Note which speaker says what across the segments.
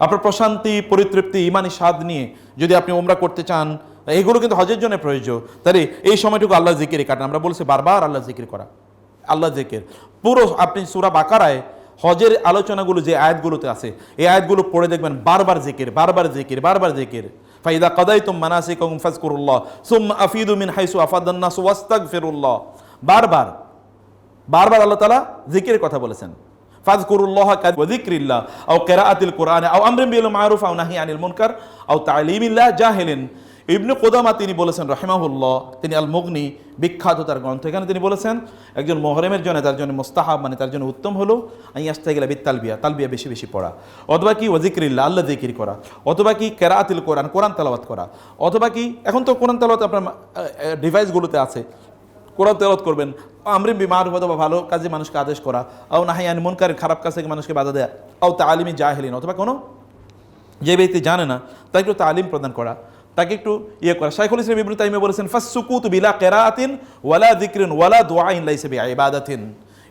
Speaker 1: আপনার প্রশান্তি, পরিতৃপ্তি, ইমানি স্বাদ নিয়ে যদি আপনি ওমরা করতে চান, এগুলো কিন্তু হজের জন্য প্রয়োজন। তাহলে এই সময়টুকু আল্লাহ জিকিরে কাটান। আমরা বলছি বারবার আল্লাহ জিকির করা, আল্লাহ জিকির। পুরো আপনি সূরা বাকারায় হজের আলোচনাগুলো যে আয়াতগুলোতে আছে, এই আয়াতগুলো পড়ে দেখবেন বারবার জিকির, বারবার জিকির, বারবার জিকির। ফাইদা কাদাইতুম মানাসিকাকুম ফাজকুরুল্লাহ সুম্মা আফিদু মিন হাইসু আফাদান নাস ওয়াস্তাগফিরুল্লাহ। বারবার বারবার আল্লাহ তাআলা জিকিরের কথা বলেছেন। ফাজকুরুল্লাহ ওয়া যিকরিল্লাহ আও কিরাআতিল কুরআন আও আমরিন বিল মারুফ আও নাহি আনিল মুনকার আও তা'লিমিল্লাহ জাহিলিন। ইবনে কুদামা তিনি বলেছেন রাহিমাহুল্লাহ, তিনি আল মুগনি বিখ্যাত তার গ্রন্থ, এখানে তিনি বলেছেন একজন মুহরিমের জন্য, তার জন্য মুস্তাহাব মানে তার জন্য উত্তম হলো আইয়াস্তাগিলা বিতালবিয়া, তালবিয়া বেশি বেশি পড়া, অথবা কি ওয়া যিকরিল্লাহ আল্লাহ যিকির করা, অথবা কি কিরাআতিল কুরআন কোরআন তেলাওয়াত করা, অথবা কি এখন তো কোরআন তেলাওয়াত আপনার ডিভাইসগুলোতে আছে, কোরআন তেলাওয়াত করবেন। আমরিন বিল মারুফ অথবা ভালো কাজে মানুষকে আদেশ করা, আও নাহি আনিল মুনকার খারাপ কাজ থেকে মানুষকে বাধা দেয়া, আও তালিমি জাহিলিন অথবা কোনো যে ব্যক্তি জানে না তাকে একটু তালিম প্রদান করা, তাকে একটু ইয়ে করা। শাইখুল ইসলাম ইবনে তাইমিয়া বলেছেন ফাসসুকুতু বিলা কিরাআতিন ওয়ালা যিকরিন ওয়ালা দুআইন লাইসা বিইবাদাতিন।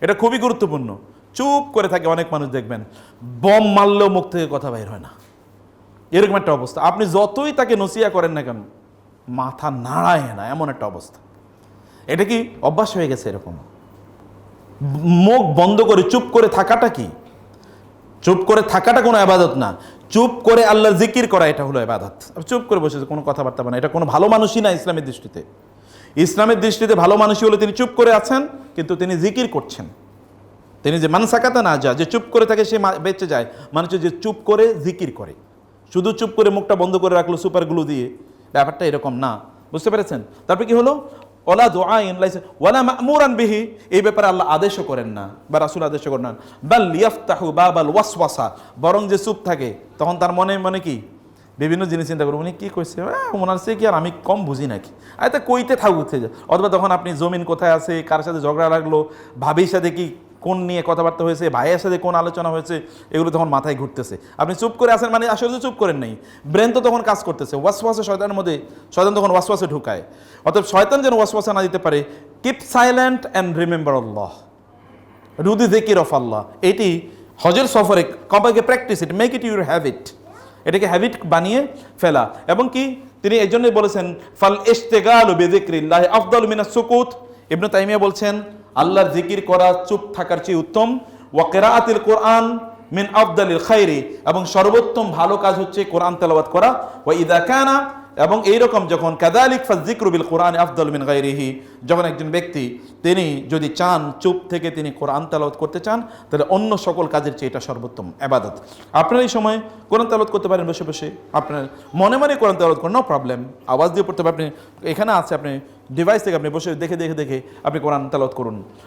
Speaker 1: এটা খুবই গুরুত্বপূর্ণ। চুপ করে থাকে অনেক মানুষ, দেখবেন বম মারলেও মুখ থেকে কথা বাইর হয় না, এরকম একটা অবস্থা। আপনি যতই তাকে নসিহা করেন না কেন মাথা নাড়ায় না, এমন একটা অবস্থা। এটা কি অভ্যাস হয়ে গেছে এরকম? মুখ বন্ধ করে চুপ করে থাকাটা কি? চুপ করে থাকাটা কোনো ইবাদত না, চুপ করে আল্লাহর জিকির করা এটা হলো ইবাদত। চুপ করে বসেছে, কোনো কথাবার্তা না, এটা কোনো ভালো মানুষই না ইসলামের দৃষ্টিতে। ইসলামের দৃষ্টিতে ভালো মানুষই হলো তিনি চুপ করে আছেন কিন্তু তিনি জিকির করছেন। তিনি যে মানসাকাতা না যা, যে চুপ করে থাকে সে বেঁচে যায়, মানুষ যে চুপ করে জিকির করে। শুধু চুপ করে মুখটা বন্ধ করে রাখলো সুপার গ্লু দিয়ে, ব্যাপারটা এরকম না। বুঝতে পেরেছেন? তারপর কি হলো? ওয়ালা দুআইন লাইসা ওয়ালা মা'মুরান বিহি, এই ব্যাপারে আল্লাহ আদেশও করেন না বা রাসূল আদেশও করেন না। বাল ইয়াফতাহু বাবাল ওয়াসওয়াসা, বরং যে চুপ থাকে তখন তার মনে মনে কি বিভিন্ন জিনিস চিন্তা করবো, উনি কী কইছে, ওনার সে কি আর আমি কম বুঝি নাকি, আয়তা কইতে থাকুক। অথবা তখন আপনি জমিন কোথায় আছে, কার সাথে ঝগড়া লাগলো, ভাবির সাথে কি কোন নিয়ে কথাবার্তা হয়েছে, ভাইয়ের সাথে কোন আলোচনা হয়েছে, এগুলো তখন মাথায় ঘুরতেছে। আপনি চুপ করে আছেন মানে আসলে চুপ করেন নাই, ব্রেন তো তখন কাজ করতেছে। ওয়াসওয়াসে শয়তানের মধ্যে, শয়তান তখন ওয়াসওয়াসে ঢুকায়। অতএব শয়তান যেন ওয়াসওয়াসা না দিতে পারে, keep silent and remember Allah, do the যিকির অফ আল্লাহ। এটি হজের সফরে কমপক্ষে practice it, make it your habit, এটাকে হ্যাবিট বানিয়ে ফেলা। এবং কি তিনি এই জন্যই বলেছেন ফাল ইশতিগালু বিযিকরিল্লাহ আফদালু মিনাস সুকুত। ইবনে তাইমিয়া বলছেন আল্লাহর জিকির করা চুপ থাকার চেয়ে উত্তম। ওয়া কিরাআতিল কুরআন মিন আফদালিল খাইরি, এবং সর্বোত্তম ভালো কাজ হচ্ছে কোরআন তেলাওয়াত করা। ওয়া ইযা কানা, এবং এইরকম যখন কাযালিক ফাযিকরু বিল কোরআন আফদালু মিন গায়রিহি, যখন একজন ব্যক্তি তিনি যদি চান চুপ থেকে তিনি কোরআন তেলাওয়াত করতে চান, তাহলে অন্য সকল কাজের চেয়ে এটা সর্বোত্তম ইবাদত। আপনার এই সময় কোরআন তেলাওয়াত করতে পারেন বসে বসে, আপনার মনে মনে কোরআন তেলাওয়াত করেন, নো প্রবলেম। আওয়াজ দিয়ে পড়তে পারেন, আপনি এখানে আছে, আপনি ডিভাইস থেকে আপনি বসে দেখে দেখে দেখে আপনি কোরআন তেলাওয়াত করুন।